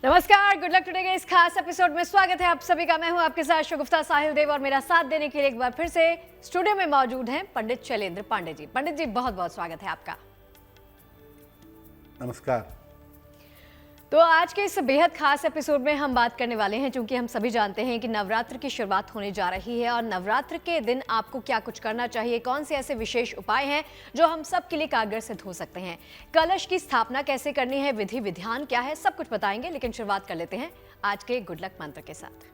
नमस्कार, good luck today के इस खास एपिसोड में स्वागत है आप सभी का। मैं हूं आपके साथ शगुफ्ता साहिल देव और मेरा साथ देने के लिए एक बार फिर से स्टूडियो में मौजूद हैं पंडित शैलेंद्र पांडे जी। पंडित जी, बहुत बहुत स्वागत है आपका। नमस्कार। तो आज के इस बेहद खास एपिसोड में हम बात करने वाले हैं, क्योंकि हम सभी जानते हैं कि नवरात्र की शुरुआत होने जा रही है और नवरात्र के दिन आपको क्या कुछ करना चाहिए, कौन से ऐसे विशेष उपाय हैं जो हम सब के लिए कारगर सिद्ध हो सकते हैं, कलश की स्थापना कैसे करनी है, विधि विधान क्या है, सब कुछ बताएंगे। लेकिन शुरुआत कर लेते हैं आज के गुड लक मंत्र के साथ।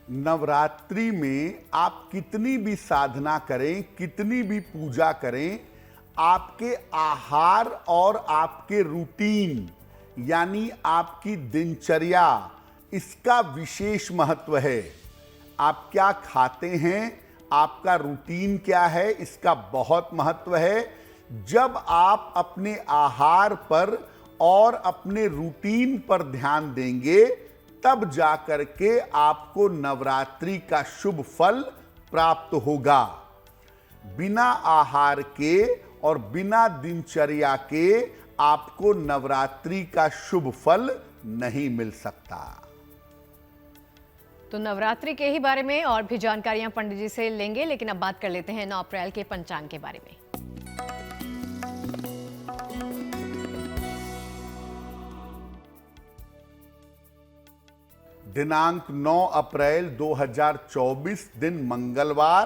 नवरात्रि में आप कितनी भी साधना करें, कितनी भी पूजा करें, आपके आहार और आपके रूटीन यानी आपकी दिनचर्या, इसका विशेष महत्व है। आप क्या खाते हैं, आपका रूटीन क्या है, इसका बहुत महत्व है। जब आप अपने आहार पर और अपने रूटीन पर ध्यान देंगे, तब जाकर के आपको नवरात्रि का शुभ फल प्राप्त होगा। बिना आहार के और बिना दिनचर्या के आपको नवरात्रि का शुभ फल नहीं मिल सकता। तो नवरात्रि के ही बारे में और भी जानकारियां पंडित जी से लेंगे, लेकिन अब बात कर लेते हैं 9 अप्रैल के पंचांग के बारे में। दिनांक 9 अप्रैल 2024, दिन मंगलवार,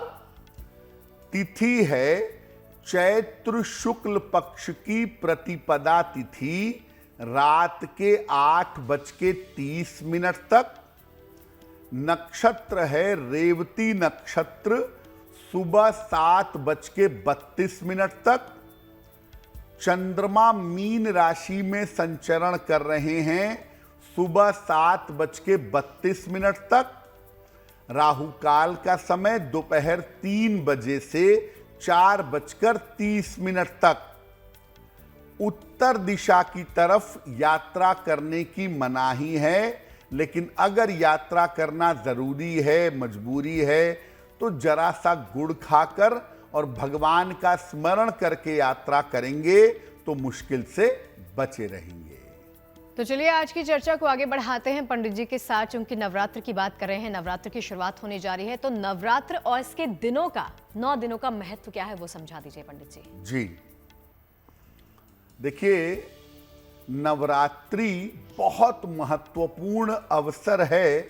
तिथि है चैत्र शुक्ल पक्ष की प्रतिपदा तिथि, रात के 8:30 तक। नक्षत्र है रेवती नक्षत्र, सुबह 7:32 तक। चंद्रमा मीन राशि में संचरण कर रहे हैं, सुबह 7:32 तक। राहु काल का समय दोपहर 3 बजे से 4:30 तक। उत्तर दिशा की तरफ यात्रा करने की मनाही है, लेकिन अगर यात्रा करना जरूरी है, मजबूरी है, तो जरा सा गुड़ खाकर और भगवान का स्मरण करके यात्रा करेंगे तो मुश्किल से बचे रहेंगे। तो चलिए आज की चर्चा को आगे बढ़ाते हैं पंडित जी के साथ, क्योंकि नवरात्र की बात कर रहे हैं, नवरात्र की शुरुआत होने जा रही है। तो नवरात्र और इसके दिनों का, 9 दिनों का महत्व क्या है, वो समझा दीजिए पंडित जी। जी देखिए, नवरात्रि बहुत महत्वपूर्ण अवसर है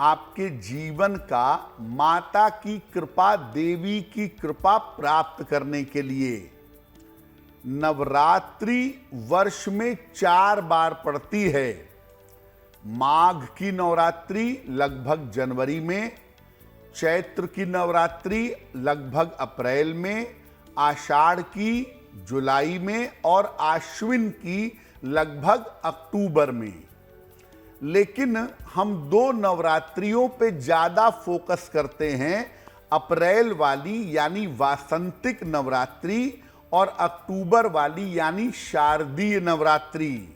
आपके जीवन का, माता की कृपा, देवी की कृपा प्राप्त करने के लिए। नवरात्रि वर्ष में 4 बार पड़ती है। माघ की नवरात्रि लगभग जनवरी में, चैत्र की नवरात्रि लगभग अप्रैल में, आषाढ़ की जुलाई में और आश्विन की लगभग अक्टूबर में। लेकिन हम 2 नवरात्रियों पे ज्यादा फोकस करते हैं, अप्रैल वाली यानी वासंतिक नवरात्रि और अक्टूबर वाली यानी शारदीय नवरात्रि।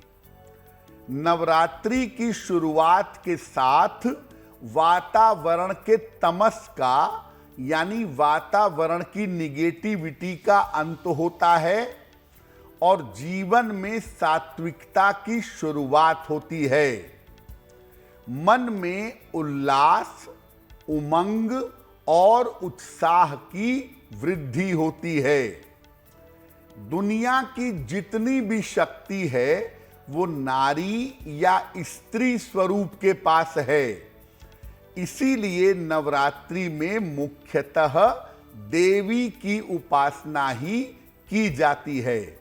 नवरात्रि की शुरुआत के साथ वातावरण के तमस का यानी वातावरण की निगेटिविटी का अंत होता है और जीवन में सात्विकता की शुरुआत होती है। मन में उल्लास, उमंग और उत्साह की वृद्धि होती है। दुनिया की जितनी भी शक्ति है वो नारी या स्त्री स्वरूप के पास है। इसीलिए नवरात्रि में मुख्यतः देवी की उपासना ही की जाती है।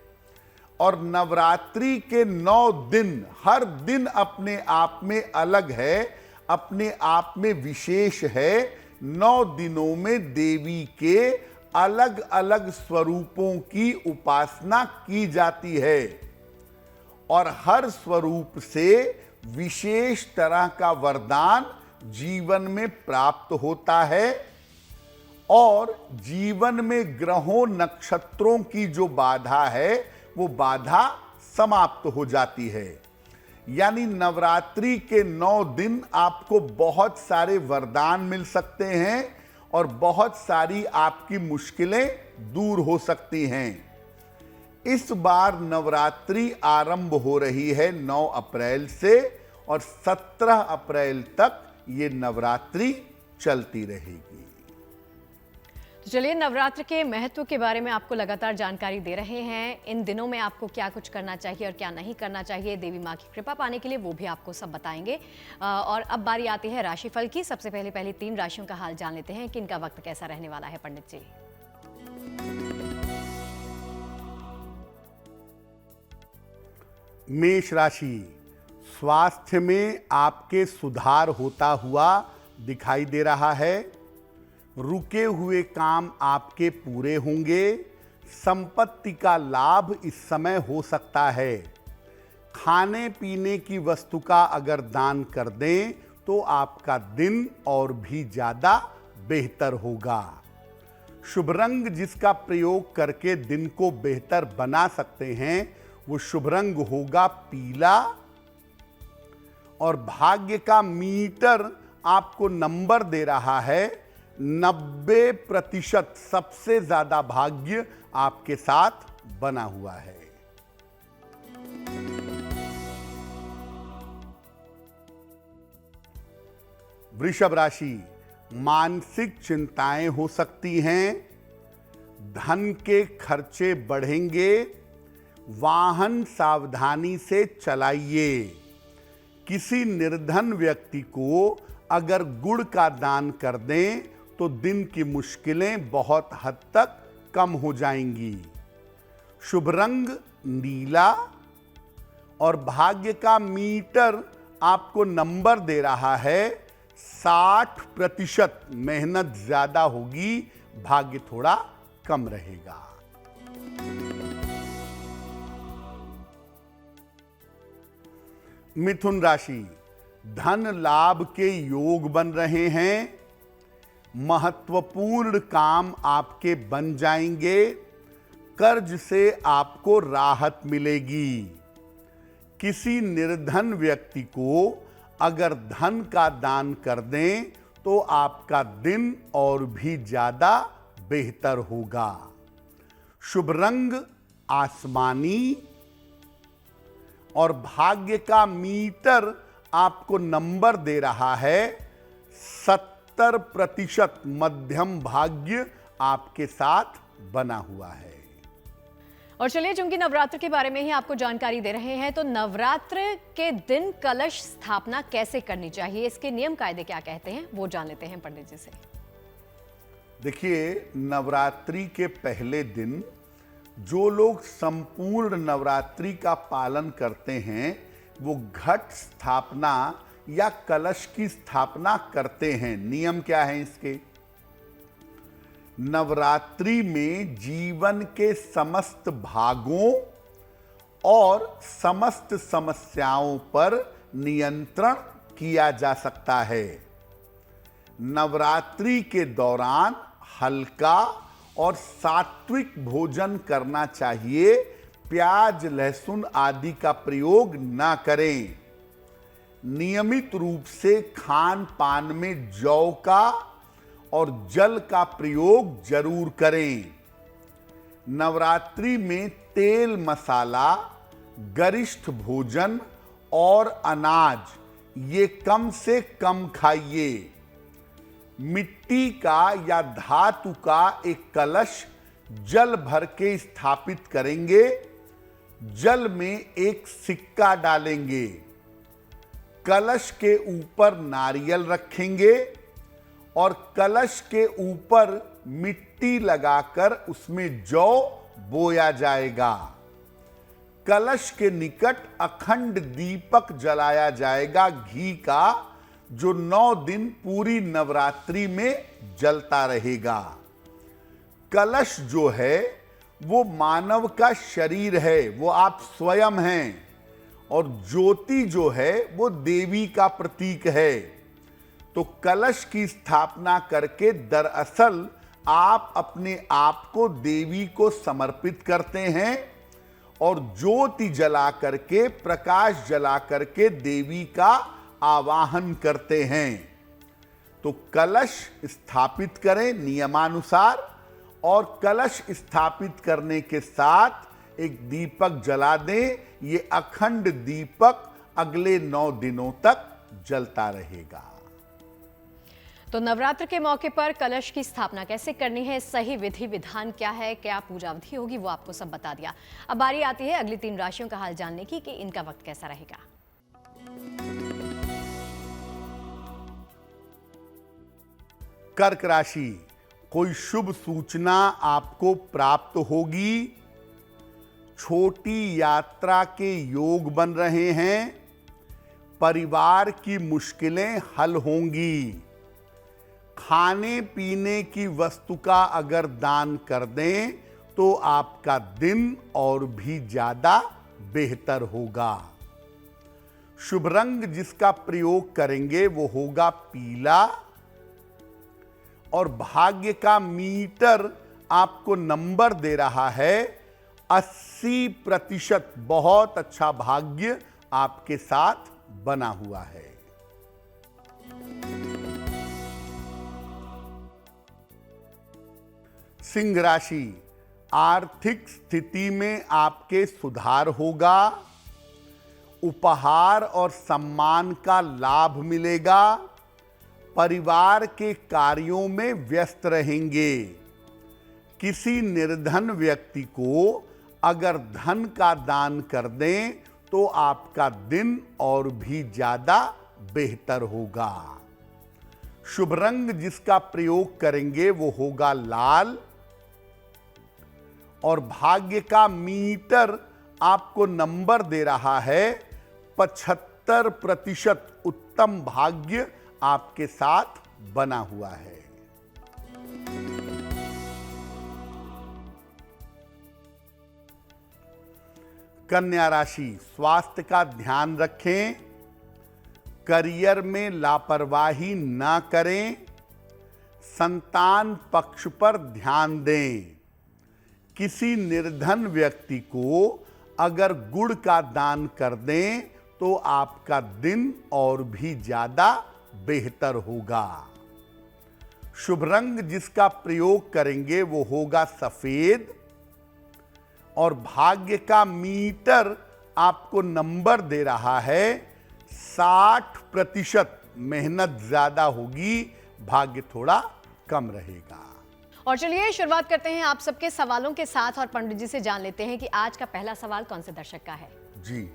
और नवरात्रि के 9 दिन, हर दिन अपने आप में अलग है, अपने आप में विशेष है। 9 दिनों में देवी के अलग अलग स्वरूपों की उपासना की जाती है और हर स्वरूप से विशेष तरह का वरदान जीवन में प्राप्त होता है और जीवन में ग्रहों, नक्षत्रों की जो बाधा है वो बाधा समाप्त हो जाती है। यानी नवरात्रि के 9 दिन आपको बहुत सारे वरदान मिल सकते हैं और बहुत सारी आपकी मुश्किलें दूर हो सकती हैं। इस बार नवरात्रि आरंभ हो रही है 9 अप्रैल से और 17 अप्रैल तक ये नवरात्रि चलती रहेगी। तो चलिए, नवरात्र के महत्व के बारे में आपको लगातार जानकारी दे रहे हैं। इन दिनों में आपको क्या कुछ करना चाहिए और क्या नहीं करना चाहिए, देवी माँ की कृपा पाने के लिए, वो भी आपको सब बताएंगे। और अब बारी आती है राशिफल की। सबसे पहले 3 राशियों का हाल जान लेते हैं कि इनका वक्त कैसा रहने वाला है। पंडित जी, मेष राशि, स्वास्थ्य में आपके सुधार होता हुआ दिखाई दे रहा है। रुके हुए काम आपके पूरे होंगे। संपत्ति का लाभ इस समय हो सकता है। खाने पीने की वस्तु का अगर दान कर दें तो आपका दिन और भी ज्यादा बेहतर होगा। शुभ रंग जिसका प्रयोग करके दिन को बेहतर बना सकते हैं वो शुभ रंग होगा पीला। और भाग्य का मीटर आपको नंबर दे रहा है 90%। सबसे ज्यादा भाग्य आपके साथ बना हुआ है। वृषभ राशि, मानसिक चिंताएं हो सकती हैं। धन के खर्चे बढ़ेंगे। वाहन सावधानी से चलाइए। किसी निर्धन व्यक्ति को अगर गुड़ का दान कर दें तो दिन की मुश्किलें बहुत हद तक कम हो जाएंगी। शुभ रंग नीला और भाग्य का मीटर आपको नंबर दे रहा है 60%। मेहनत ज्यादा होगी, भाग्य थोड़ा कम रहेगा। मिथुन राशि, धन लाभ के योग बन रहे हैं। महत्वपूर्ण काम आपके बन जाएंगे। कर्ज से आपको राहत मिलेगी। किसी निर्धन व्यक्ति को अगर धन का दान कर दें तो आपका दिन और भी ज्यादा बेहतर होगा। शुभ रंग आसमानी और भाग्य का मीटर आपको नंबर दे रहा है 70%। मध्यम भाग्य आपके साथ बना हुआ है। और चलिए, चूंकि नवरात्र के बारे में ही आपको जानकारी दे रहे हैं, तो नवरात्र के दिन कलश स्थापना कैसे करनी चाहिए, इसके नियम कायदे क्या कहते हैं, वो जान लेते हैं पंडित जी से। देखिए, नवरात्रि के पहले दिन जो लोग संपूर्ण नवरात्रि का पालन करते हैं वो घट स्थापना या कलश की स्थापना करते हैं। नियम क्या है इसके? नवरात्रि में जीवन के समस्त भागों और समस्त समस्याओं पर नियंत्रण किया जा सकता है। नवरात्रि के दौरान हल्का और सात्विक भोजन करना चाहिए। प्याज, लहसुन आदि का प्रयोग ना करें। नियमित रूप से खान पान में जौ का और जल का प्रयोग जरूर करें। नवरात्रि में तेल, मसाला, गरिष्ठ भोजन और अनाज ये कम से कम खाइए। मिट्टी का या धातु का एक कलश जल भर के स्थापित करेंगे। जल में एक सिक्का डालेंगे। कलश के ऊपर नारियल रखेंगे और कलश के ऊपर मिट्टी लगाकर उसमें जौ बोया जाएगा। कलश के निकट अखंड दीपक जलाया जाएगा घी का, जो 9 दिन पूरी नवरात्रि में जलता रहेगा। कलश जो है वो मानव का शरीर है, वो आप स्वयं हैं। और ज्योति जो है वो देवी का प्रतीक है। तो कलश की स्थापना करके दरअसल आप अपने आप को देवी को समर्पित करते हैं और ज्योति जला करके, प्रकाश जला करके देवी का आवाहन करते हैं। तो कलश स्थापित करें नियमानुसार और कलश स्थापित करने के साथ एक दीपक जला दें। ये अखंड दीपक अगले 9 दिनों तक जलता रहेगा। तो नवरात्र के मौके पर कलश की स्थापना कैसे करनी है, सही विधि विधान क्या है, क्या पूजा अवधि होगी, वो आपको सब बता दिया। अब बारी आती है अगली 3 राशियों का हाल जानने की कि इनका वक्त कैसा रहेगा। कर्क राशि, कोई शुभ सूचना आपको प्राप्त होगी। छोटी यात्रा के योग बन रहे हैं। परिवार की मुश्किलें हल होंगी। खाने पीने की वस्तु का अगर दान कर दें तो आपका दिन और भी ज्यादा बेहतर होगा। शुभ रंग जिसका प्रयोग करेंगे वो होगा पीला। और भाग्य का मीटर आपको नंबर दे रहा है 80%। बहुत अच्छा भाग्य आपके साथ बना हुआ है। सिंह राशि, आर्थिक स्थिति में आपके सुधार होगा। उपहार और सम्मान का लाभ मिलेगा। परिवार के कार्यों में व्यस्त रहेंगे। किसी निर्धन व्यक्ति को अगर धन का दान कर दें तो आपका दिन और भी ज्यादा बेहतर होगा। शुभ रंग जिसका प्रयोग करेंगे वो होगा लाल। और भाग्य का मीटर आपको नंबर दे रहा है 75%। उत्तम भाग्य आपके साथ बना हुआ है। कन्या राशि, स्वास्थ्य का ध्यान रखें। करियर में लापरवाही ना करें। संतान पक्ष पर ध्यान दें। किसी निर्धन व्यक्ति को अगर गुड़ का दान कर दें तो आपका दिन और भी ज्यादा बेहतर होगा। शुभ रंग जिसका प्रयोग करेंगे वो होगा सफेद। और भाग्य का मीटर आपको नंबर दे रहा है 60%। मेहनत ज्यादा होगी, भाग्य थोड़ा कम रहेगा। और चलिए शुरुआत करते हैं आप सबके सवालों के साथ और पंडित जी से जान लेते हैं कि आज का पहला सवाल कौन से दर्शक का है। जी,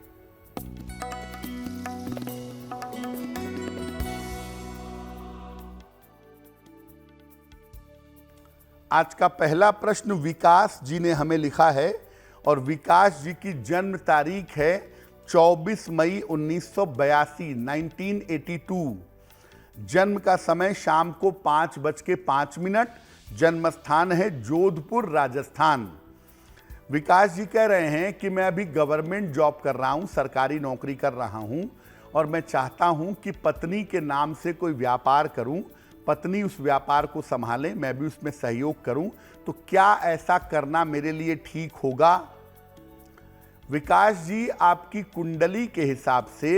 आज का पहला प्रश्न विकास जी ने हमें लिखा है और विकास जी की जन्म तारीख है 24 मई 1982, 1982। जन्म का समय शाम को 5:05। जन्म स्थान है जोधपुर, राजस्थान। विकास जी कह रहे हैं कि मैं अभी गवर्नमेंट जॉब कर रहा हूं, सरकारी नौकरी कर रहा हूं और मैं चाहता हूं कि पत्नी के नाम से कोई व्यापार करूं, पत्नी उस व्यापार को संभाले, मैं भी उसमें सहयोग करूं, तो क्या ऐसा करना मेरे लिए ठीक होगा? विकास जी, आपकी कुंडली के हिसाब से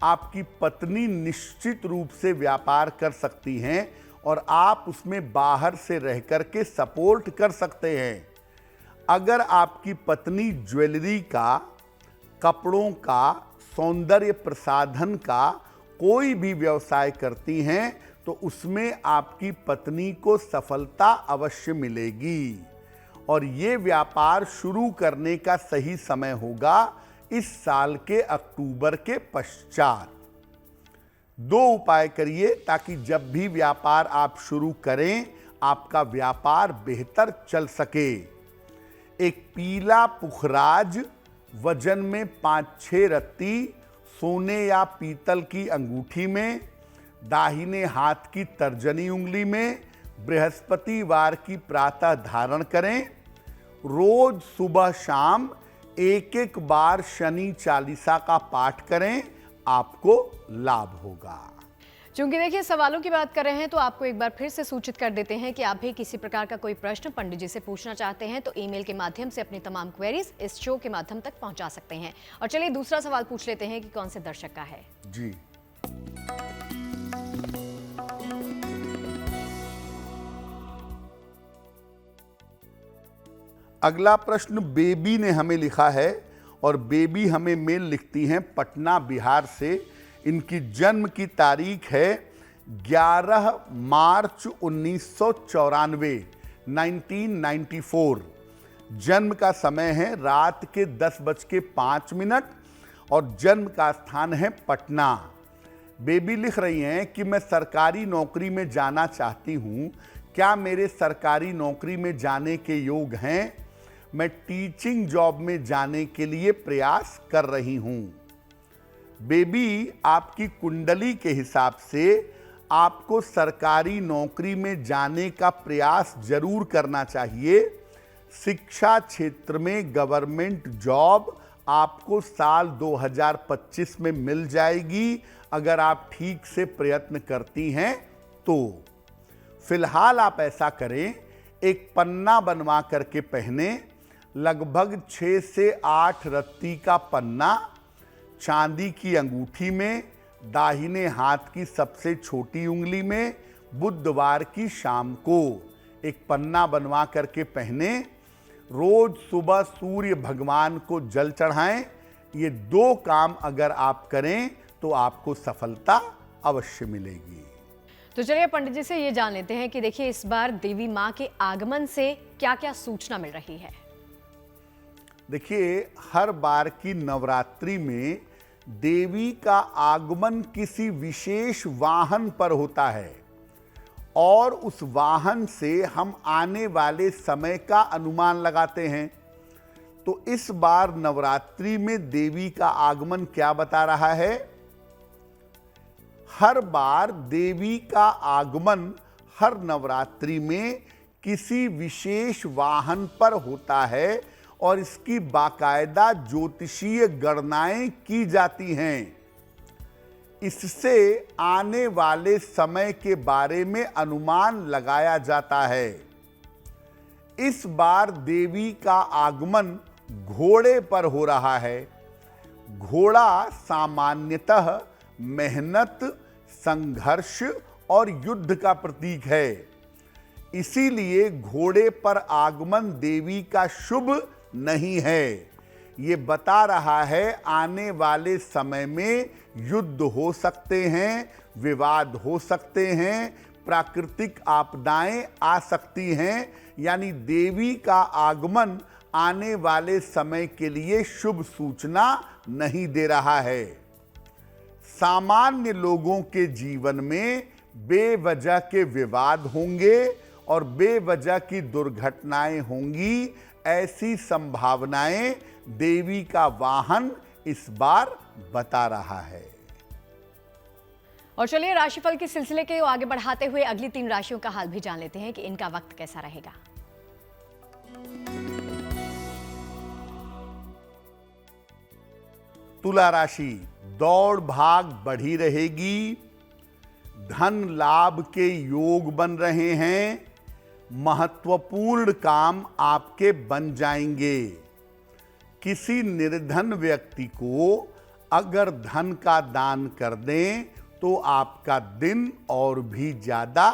आपकी पत्नी निश्चित रूप से व्यापार कर सकती हैं और आप उसमें बाहर से रह कर के सपोर्ट कर सकते हैं। अगर आपकी पत्नी ज्वेलरी का, कपड़ों का, सौंदर्य प्रसाधन का कोई भी व्यवसाय करती हैं तो उसमें आपकी पत्नी को सफलता अवश्य मिलेगी और ये व्यापार शुरू करने का सही समय होगा इस साल के अक्टूबर के पश्चात। 2 उपाय करिए ताकि जब भी व्यापार आप शुरू करें आपका व्यापार बेहतर चल सके। एक पीला पुखराज वजन में 5-6 रत्ती सोने या पीतल की अंगूठी में, दाहिने हाथ की तर्जनी उंगली में बृहस्पतिवार की प्रातः धारण करें। रोज सुबह शाम 1-1 बार शनि चालीसा का पाठ करें, आपको लाभ होगा। चूंकि देखिए सवालों की बात कर रहे हैं तो आपको एक बार फिर से सूचित कर देते हैं कि आप भी किसी प्रकार का कोई प्रश्न पंडित जी से पूछना चाहते हैं तो ईमेल के माध्यम से अपनी तमाम क्वेरीज इस शो के माध्यम तक पहुंचा सकते हैं। और चलिए दूसरा सवाल पूछ लेते हैं कि कौन से दर्शक का है। जी, अगला प्रश्न बेबी ने हमें लिखा है और बेबी हमें मेल लिखती हैं पटना बिहार से। इनकी जन्म की तारीख है 11 मार्च 1994, 1994। जन्म का समय है रात के 10:05 और जन्म का स्थान है पटना। बेबी लिख रही हैं कि मैं सरकारी नौकरी में जाना चाहती हूं, क्या मेरे सरकारी नौकरी में जाने के योग हैं? मैं टीचिंग जॉब में जाने के लिए प्रयास कर रही हूं। बेबी, आपकी कुंडली के हिसाब से आपको सरकारी नौकरी में जाने का प्रयास जरूर करना चाहिए। शिक्षा क्षेत्र में गवर्नमेंट जॉब आपको साल 2025 में मिल जाएगी अगर आप ठीक से प्रयत्न करती हैं तो। फिलहाल आप ऐसा करें, एक पन्ना बनवा करके पहने, लगभग 6 से 8 रत्ती का पन्ना चांदी की अंगूठी में, दाहिने हाथ की सबसे छोटी उंगली में, बुधवार की शाम को एक पन्ना बनवा करके पहने। रोज सुबह सूर्य भगवान को जल चढ़ाएं। ये 2 काम अगर आप करें तो आपको सफलता अवश्य मिलेगी। तो चलिए पंडित जी से ये जान लेते हैं कि देखिए इस बार देवी माँ के आगमन से क्या क्या सूचना मिल रही है। देखिए, हर बार की नवरात्रि में देवी का आगमन किसी विशेष वाहन पर होता है और उस वाहन से हम आने वाले समय का अनुमान लगाते हैं। तो इस बार नवरात्रि में देवी का आगमन क्या बता रहा है? हर बार देवी का आगमन हर नवरात्रि में किसी विशेष वाहन पर होता है और इसकी बाकायदा ज्योतिषीय गणनाएं की जाती हैं। इससे आने वाले समय के बारे में अनुमान लगाया जाता है। इस बार देवी का आगमन घोड़े पर हो रहा है। घोड़ा सामान्यतः मेहनत, संघर्ष और युद्ध का प्रतीक है। इसीलिए घोड़े पर आगमन देवी का शुभ नहीं है। ये बता रहा है आने वाले समय में युद्ध हो सकते हैं, विवाद हो सकते हैं, प्राकृतिक आपदाएं आ सकती हैं। यानी देवी का आगमन आने वाले समय के लिए शुभ सूचना नहीं दे रहा है। सामान्य लोगों के जीवन में बेवजह के विवाद होंगे और बेवजह की दुर्घटनाएं होंगी। ऐसी संभावनाएं देवी का वाहन इस बार बता रहा है। और चलिए राशिफल के सिलसिले के आगे बढ़ाते हुए अगली 3 राशियों का हाल भी जान लेते हैं कि इनका वक्त कैसा रहेगा। तुला राशि, दौड़ भाग बढ़ी रहेगी। धन लाभ के योग बन रहे हैं। महत्वपूर्ण काम आपके बन जाएंगे। किसी निर्धन व्यक्ति को अगर धन का दान कर दें तो आपका दिन और भी ज्यादा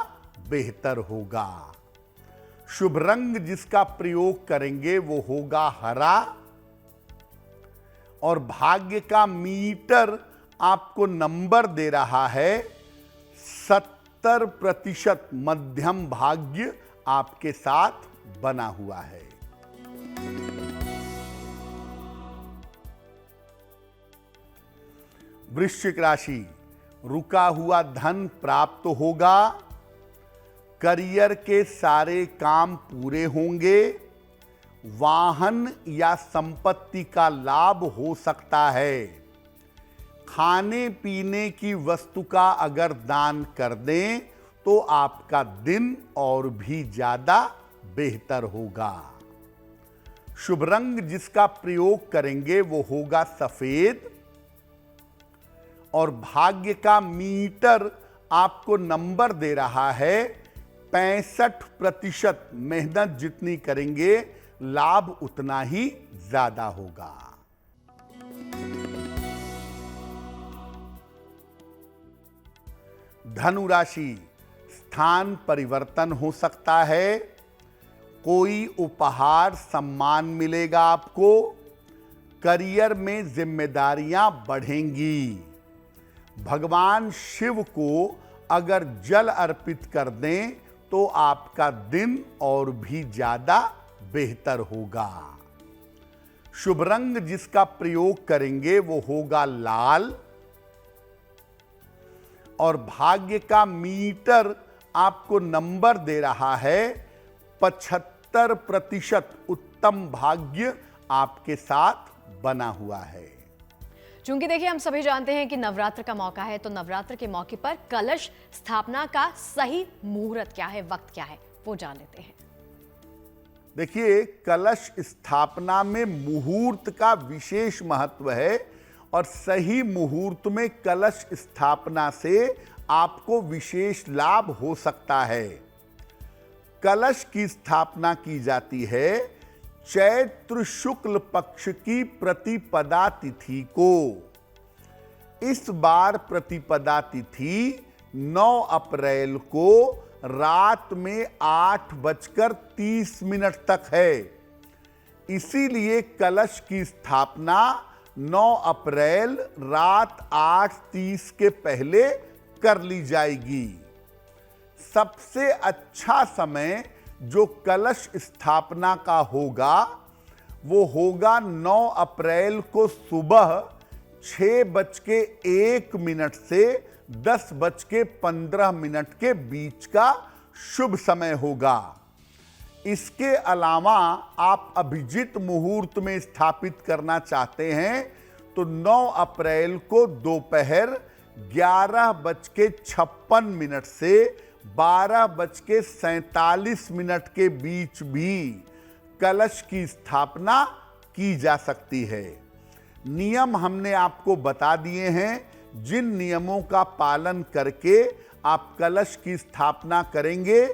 बेहतर होगा। शुभ रंग जिसका प्रयोग करेंगे वो होगा हरा और भाग्य का मीटर आपको नंबर दे रहा है 70% मध्यम भाग्य आपके साथ बना हुआ है। वृश्चिक राशि, रुका हुआ धन प्राप्त होगा। करियर के सारे काम पूरे होंगे। वाहन या संपत्ति का लाभ हो सकता है। खाने पीने की वस्तु का अगर दान कर दें तो आपका दिन और भी ज्यादा बेहतर होगा। शुभ रंग जिसका प्रयोग करेंगे वो होगा सफेद और भाग्य का मीटर आपको नंबर दे रहा है 65%। मेहनत जितनी करेंगे लाभ उतना ही ज्यादा होगा। धनु राशि, स्थान परिवर्तन हो सकता है। कोई उपहार सम्मान मिलेगा आपको, करियर में जिम्मेदारियां बढ़ेंगी। भगवान शिव को अगर जल अर्पित कर दें तो आपका दिन और भी ज्यादा बेहतर होगा। शुभ रंग जिसका प्रयोग करेंगे वो होगा लाल, और भाग्य का मीटर आपको नंबर दे रहा है 75% उत्तम भाग्य आपके साथ बना हुआ है। चूंकि देखिए हम सभी जानते हैं कि नवरात्र का मौका है, तो नवरात्र के मौके पर कलश स्थापना का सही मुहूर्त क्या है, वक्त क्या है, वो जान लेते हैं। देखिए, कलश स्थापना में मुहूर्त का विशेष महत्व है और सही मुहूर्त में कलश स्थापना से आपको विशेष लाभ हो सकता है। कलश की स्थापना की जाती है चैत्र शुक्ल पक्ष की प्रतिपदा तिथि को। इस बार प्रतिपदा तिथि 9 अप्रैल को रात में 8:30 तक है। इसीलिए कलश की स्थापना 9 अप्रैल रात 8:30 के पहले कर ली जाएगी। सबसे अच्छा समय जो कलश स्थापना का होगा वो होगा 9 अप्रैल को सुबह 6:01 से 10:15 के बीच का शुभ समय होगा। इसके अलावा आप अभिजित मुहूर्त में स्थापित करना चाहते हैं तो 9 अप्रैल को दोपहर 11:56 से 12:47 के बीच भी कलश की स्थापना की जा सकती है। नियम हमने आपको बता दिए हैं। जिन नियमों का पालन करके आप कलश की स्थापना करेंगे,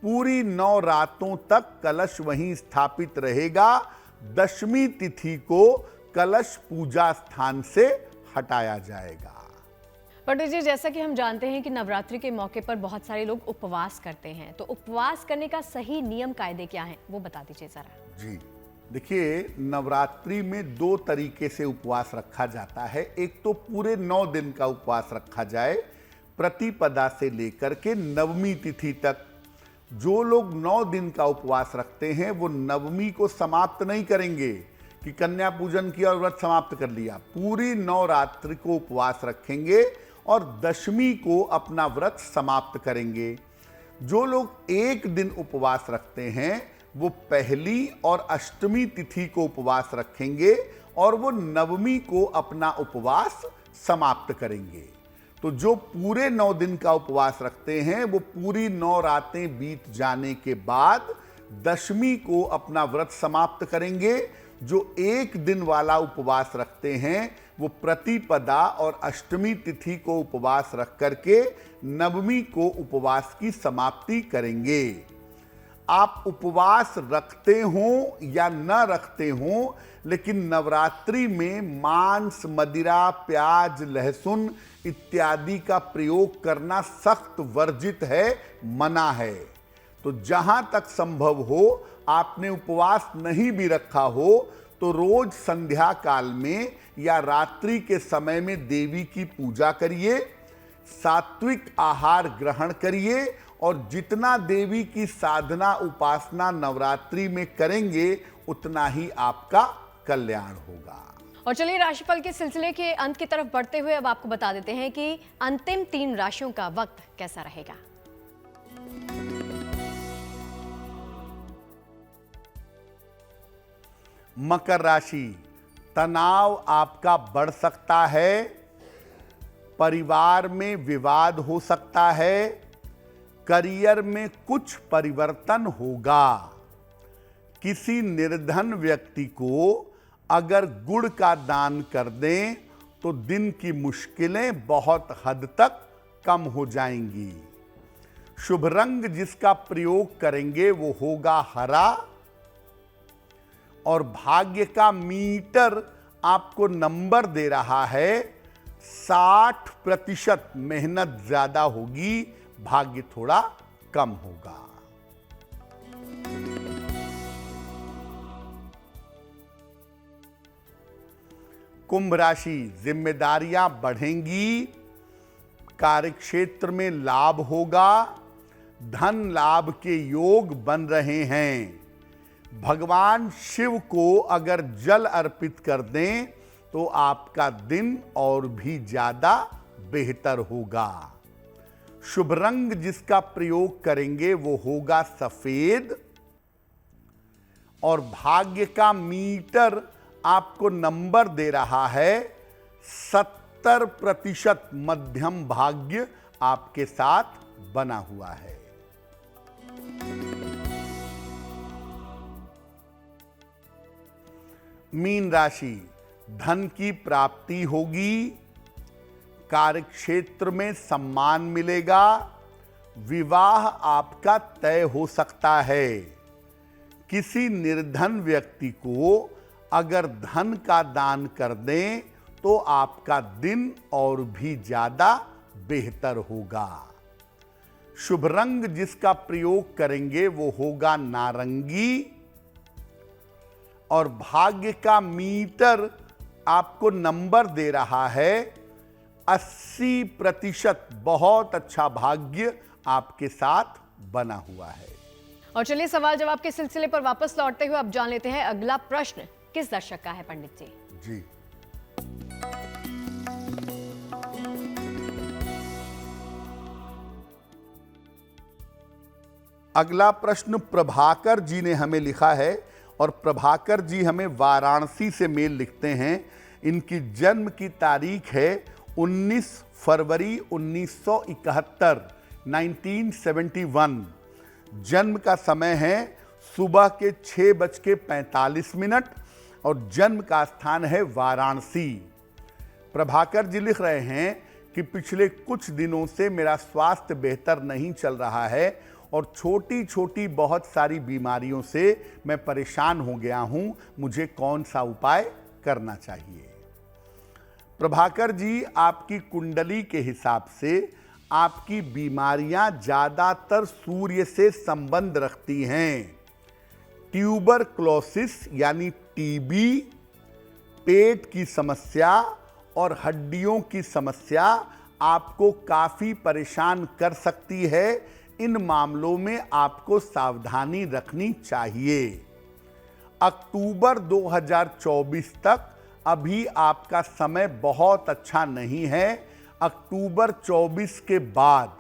पूरी 9 रातों तक कलश वहीं स्थापित रहेगा। दशमी तिथि को कलश पूजा स्थान से हटाया जाएगा। पंडित जी, जैसा कि हम जानते हैं कि नवरात्रि के मौके पर बहुत सारे लोग उपवास करते हैं, तो उपवास करने का सही नियम कायदे क्या हैं, वो बता दीजिए जरा। जी देखिए, नवरात्रि में 2 तरीके से उपवास रखा जाता है। एक तो पूरे 9 दिन का उपवास रखा जाए, प्रतिपदा से लेकर के नवमी तिथि तक। जो लोग 9 दिन का उपवास रखते हैं वो नवमी को समाप्त नहीं करेंगे कि कन्या पूजन किया और व्रत समाप्त कर लिया। पूरी 9 रात्रि को उपवास रखेंगे और दशमी को अपना व्रत समाप्त करेंगे। जो लोग एक दिन उपवास रखते हैं वो पहली और अष्टमी तिथि को उपवास रखेंगे और वो नवमी को अपना उपवास समाप्त करेंगे। तो जो पूरे 9 दिन का उपवास रखते हैं वो पूरी 9 रातें बीत जाने के बाद दशमी को अपना व्रत समाप्त करेंगे। जो एक दिन वाला उपवास रखते हैं वो प्रतिपदा और अष्टमी तिथि को उपवास रख करके नवमी को उपवास की समाप्ति करेंगे। आप उपवास रखते हों या न रखते हों, लेकिन नवरात्रि में मांस, मदिरा, प्याज, लहसुन इत्यादि का प्रयोग करना सख्त वर्जित है, मना है। तो जहां तक संभव हो, आपने उपवास नहीं भी रखा हो तो रोज संध्या काल में या रात्रि के समय में देवी की पूजा करिए, सात्विक आहार ग्रहण करिए और जितना देवी की साधना उपासना नवरात्रि में करेंगे उतना ही आपका कल्याण होगा। और चलिए राशिफल के सिलसिले के अंत की तरफ बढ़ते हुए अब आपको बता देते हैं कि अंतिम 3 राशियों का वक्त कैसा रहेगा। मकर राशि, तनाव आपका बढ़ सकता है, परिवार में विवाद हो सकता है, करियर में कुछ परिवर्तन होगा। किसी निर्धन व्यक्ति को अगर गुड़ का दान कर दें तो दिन की मुश्किलें बहुत हद तक कम हो जाएंगी। शुभ रंग जिसका प्रयोग करेंगे वो होगा हरा और भाग्य का मीटर आपको नंबर दे रहा है 60%। मेहनत ज्यादा होगी, भाग्य थोड़ा कम होगा। कुंभ राशि, जिम्मेदारियां बढ़ेंगी, कार्यक्षेत्र में लाभ होगा, धन लाभ के योग बन रहे हैं। भगवान शिव को अगर जल अर्पित कर दें तो आपका दिन और भी ज्यादा बेहतर होगा। शुभ रंग जिसका प्रयोग करेंगे वो होगा सफेद, और भाग्य का मीटर आपको नंबर दे रहा है 70% मध्यम भाग्य आपके साथ बना हुआ है। मीन राशि, धन की प्राप्ति होगी, कार्यक्षेत्र में सम्मान मिलेगा, विवाह आपका तय हो सकता है। किसी निर्धन व्यक्ति को अगर धन का दान कर दें तो आपका दिन और भी ज्यादा बेहतर होगा। शुभ रंग जिसका प्रयोग करेंगे वो होगा नारंगी, और भाग्य का मीटर आपको नंबर दे रहा है 80%। बहुत अच्छा भाग्य आपके साथ बना हुआ है। और चलिए सवाल जवाब के सिलसिले पर वापस लौटते हुए अब जान लेते हैं अगला प्रश्न किस दर्शक का है पंडित जी। जी, अगला प्रश्न प्रभाकर जी ने हमें लिखा है, और प्रभाकर जी हमें वाराणसी से मेल लिखते हैं। इनकी जन्म की तारीख है 19 फरवरी 1971, 1971। जन्म का समय है सुबह के 6:45, और जन्म का स्थान है वाराणसी। प्रभाकर जी लिख रहे हैं कि पिछले कुछ दिनों से मेरा स्वास्थ्य बेहतर नहीं चल रहा है और छोटी छोटी बहुत सारी बीमारियों से मैं परेशान हो गया हूं। मुझे कौन सा उपाय करना चाहिए? प्रभाकर जी, आपकी कुंडली के हिसाब से आपकी बीमारियां ज्यादातर सूर्य से संबंध रखती हैं। ट्यूबरक्लोसिस यानी टीबी, पेट की समस्या और हड्डियों की समस्या आपको काफी परेशान कर सकती है। इन मामलों में आपको सावधानी रखनी चाहिए। अक्टूबर 2024 तक अभी आपका समय बहुत अच्छा नहीं है। अक्टूबर 24 के बाद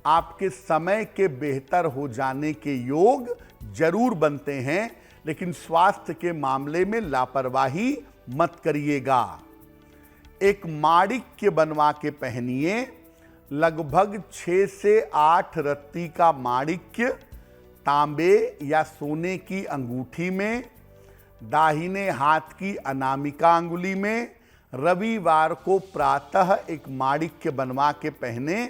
आपके समय के बेहतर हो जाने के योग जरूर बनते हैं, लेकिन स्वास्थ्य के मामले में लापरवाही मत करिएगा। एक माणिक्य बनवा के पहनिए, लगभग 6 से 8 रत्ती का माणिक्य तांबे या सोने की अंगूठी में, दाहिने हाथ की अनामिका अंगुली में। रविवार को प्रातः एक माणिक्य बनवा के पहने,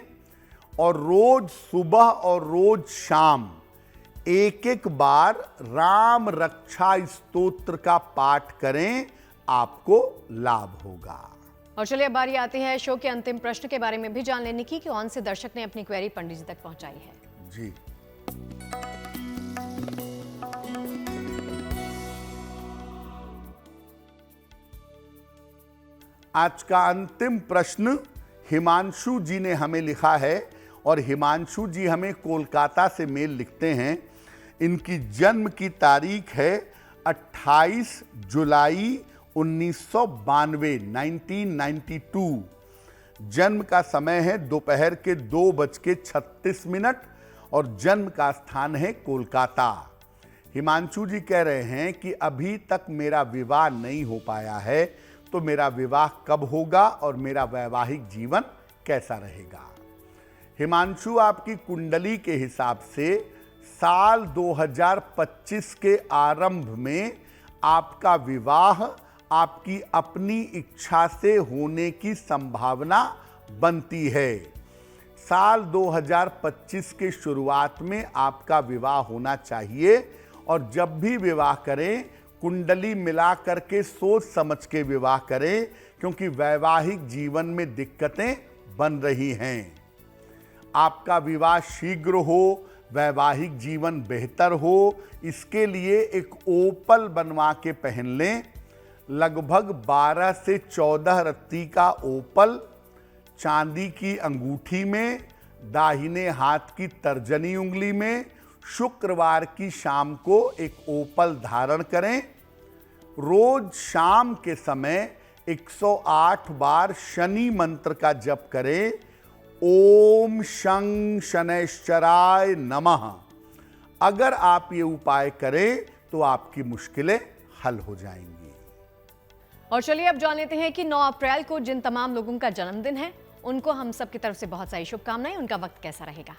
और रोज सुबह और रोज शाम एक बार राम रक्षा स्तोत्र का पाठ करें, आपको लाभ होगा। और चलिए अब बारी आती है शो के अंतिम प्रश्न के बारे में भी जान लेने की कि कौन से दर्शक ने अपनी क्वेरी पंडित जी तक पहुंचाई है। जी, आज का अंतिम प्रश्न हिमांशु जी ने हमें लिखा है, और हिमांशु जी हमें कोलकाता से मेल लिखते हैं। इनकी जन्म की तारीख है 28 जुलाई 1992, 1992। जन्म का समय है दोपहर के 2:36, और जन्म का स्थान है कोलकाता। हिमांशु जी कह रहे हैं कि अभी तक मेरा विवाह नहीं हो पाया है, तो मेरा विवाह कब होगा और मेरा वैवाहिक जीवन कैसा रहेगा? हिमांशु, आपकी कुंडली के हिसाब से साल 2025 के आरंभ में आपका विवाह आपकी अपनी इच्छा से होने की संभावना बनती है। साल 2025 के शुरुआत में आपका विवाह होना चाहिए, और जब भी विवाह करें कुंडली मिला करके सोच समझ के विवाह करें, क्योंकि वैवाहिक जीवन में दिक्कतें बन रही हैं। आपका विवाह शीघ्र हो, वैवाहिक जीवन बेहतर हो, इसके लिए एक ओपल बनवा के पहन लें। लगभग 12 से 14 रत्ती का ओपल चांदी की अंगूठी में, दाहिने हाथ की तर्जनी उंगली में शुक्रवार की शाम को एक ओपल धारण करें। रोज शाम के समय 108 बार शनि मंत्र का जप करें। ओम शं शनैश्चराय नमः। अगर आप ये उपाय करें तो आपकी मुश्किलें हल हो जाएंगी। और चलिए अब जान लेते हैं कि 9 अप्रैल को जिन तमाम लोगों का जन्मदिन है उनको हम सब की तरफ से बहुत सारी शुभकामनाएं। उनका वक्त कैसा रहेगा?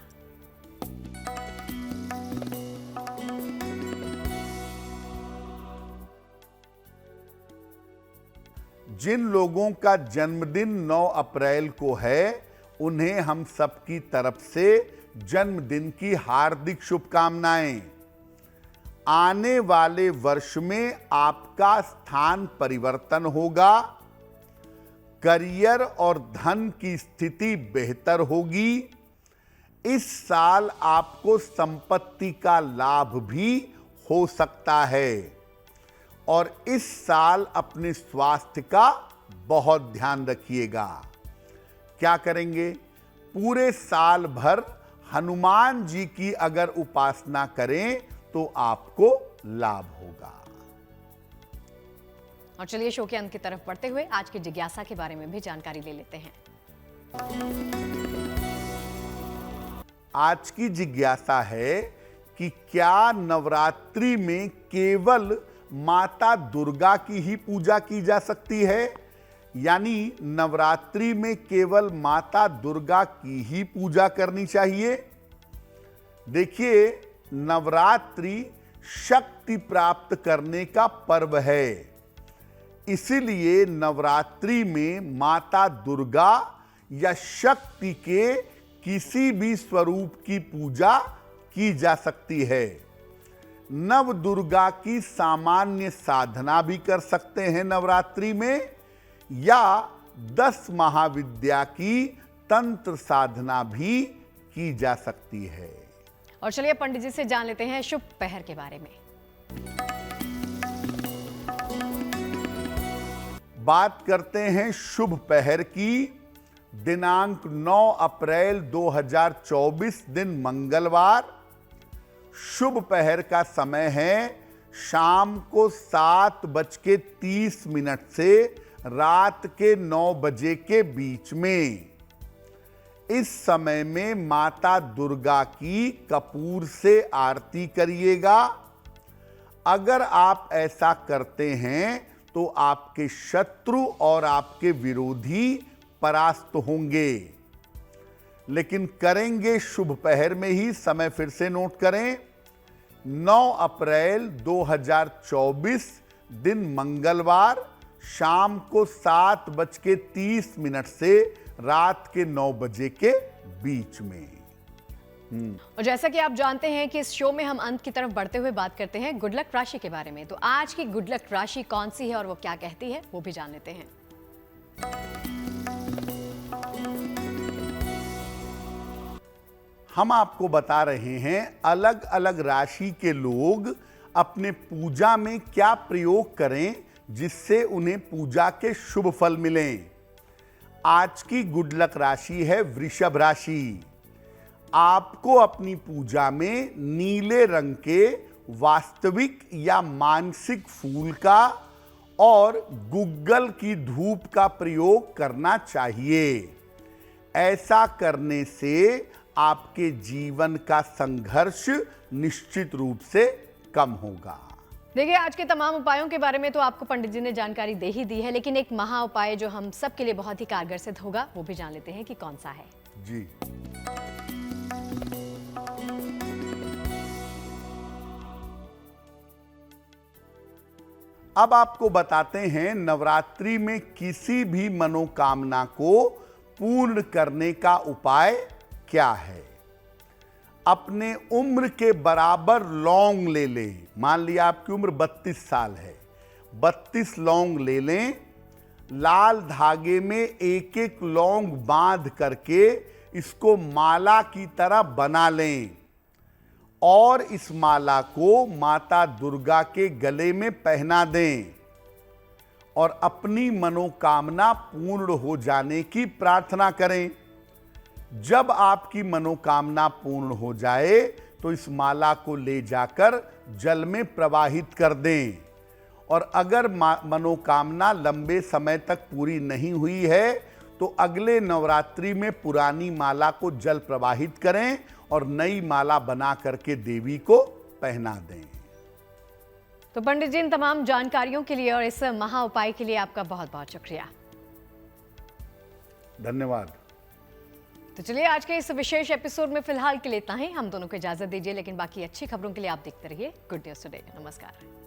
जिन लोगों का जन्मदिन 9 अप्रैल को है उन्हें हम सबकी तरफ से जन्मदिन की हार्दिक शुभकामनाएं। आने वाले वर्ष में आपका स्थान परिवर्तन होगा, करियर और धन की स्थिति बेहतर होगी। इस साल आपको संपत्ति का लाभ भी हो सकता है और इस साल अपने स्वास्थ्य का बहुत ध्यान रखिएगा। क्या करेंगे? पूरे साल भर हनुमान जी की अगर उपासना करें तो आपको लाभ होगा। और चलिए शो के अंत की तरफ बढ़ते हुए आज की जिज्ञासा के बारे में भी जानकारी ले लेते हैं। आज की जिज्ञासा है कि क्या नवरात्रि में केवल माता दुर्गा की ही पूजा की जा सकती है? यानी नवरात्रि में केवल माता दुर्गा की ही पूजा करनी चाहिए? देखिए, नवरात्रि शक्ति प्राप्त करने का पर्व है, इसीलिए नवरात्रि में माता दुर्गा या शक्ति के किसी भी स्वरूप की पूजा की जा सकती है। नव दुर्गा की सामान्य साधना भी कर सकते हैं नवरात्रि में, या 10 महाविद्या की तंत्र साधना भी की जा सकती है। और चलिए पंडित जी से जान लेते हैं शुभ पहर के बारे में। बात करते हैं शुभ पहर की। दिनांक 9 अप्रैल 2024 दिन मंगलवार। शुभ पहर का समय है शाम को 7:30 से रात के 9 बजे के बीच में। इस समय में माता दुर्गा की कपूर से आरती करिएगा। अगर आप ऐसा करते हैं तो आपके शत्रु और आपके विरोधी परास्त होंगे। लेकिन करेंगे शुभ पहर में ही। समय फिर से नोट करें, 9 अप्रैल 2024 दिन मंगलवार शाम को 7:30 से रात के 9 बजे के बीच में। और जैसा कि आप जानते हैं कि इस शो में हम अंत की तरफ बढ़ते हुए बात करते हैं गुड लक राशि के बारे में। तो आज की गुड लक राशि कौन सी है और वो क्या कहती है, वो भी जान लेते हैं। हम आपको बता रहे हैं अलग अलग राशि के लोग अपने पूजा में क्या प्रयोग करें जिससे उन्हें पूजा के शुभ फल मिलें। आज की गुड लक राशि है वृषभ राशि। आपको अपनी पूजा में नीले रंग के वास्तविक या मानसिक फूल का और गुग्गल की धूप का प्रयोग करना चाहिए। ऐसा करने से आपके जीवन का संघर्ष निश्चित रूप से कम होगा। देखिए, आज के तमाम उपायों के बारे में तो आपको पंडित जी ने जानकारी दे ही दी है, लेकिन एक महा उपाय जो हम सब के लिए बहुत ही कारगर सिद्ध होगा वो भी जान लेते हैं कि कौन सा है। जी, अब आपको बताते हैं नवरात्रि में किसी भी मनोकामना को पूर्ण करने का उपाय क्या है। अपने उम्र के बराबर लौंग ले लें। मान लिया आपकी उम्र 32 साल है, 32 लौंग ले लें। लाल धागे में एक एक लौंग बांध करके इसको माला की तरह बना लें और इस माला को माता दुर्गा के गले में पहना दें और अपनी मनोकामना पूर्ण हो जाने की प्रार्थना करें। जब आपकी मनोकामना पूर्ण हो जाए तो इस माला को ले जाकर जल में प्रवाहित कर दें। और अगर मनोकामना लंबे समय तक पूरी नहीं हुई है तो अगले नवरात्रि में पुरानी माला को जल प्रवाहित करें और नई माला बना करके देवी को पहना दें। तो पंडित जी, इन तमाम जानकारियों के लिए और इस महा उपाय के लिए आपका बहुत बहुत शुक्रिया। धन्यवाद। तो चलिए, आज के इस विशेष एपिसोड में फिलहाल के लिए इतना ही। हम दोनों को इजाजत दीजिए, लेकिन बाकी अच्छी खबरों के लिए आप देखते रहिए गुड न्यूज टुडे। नमस्कार।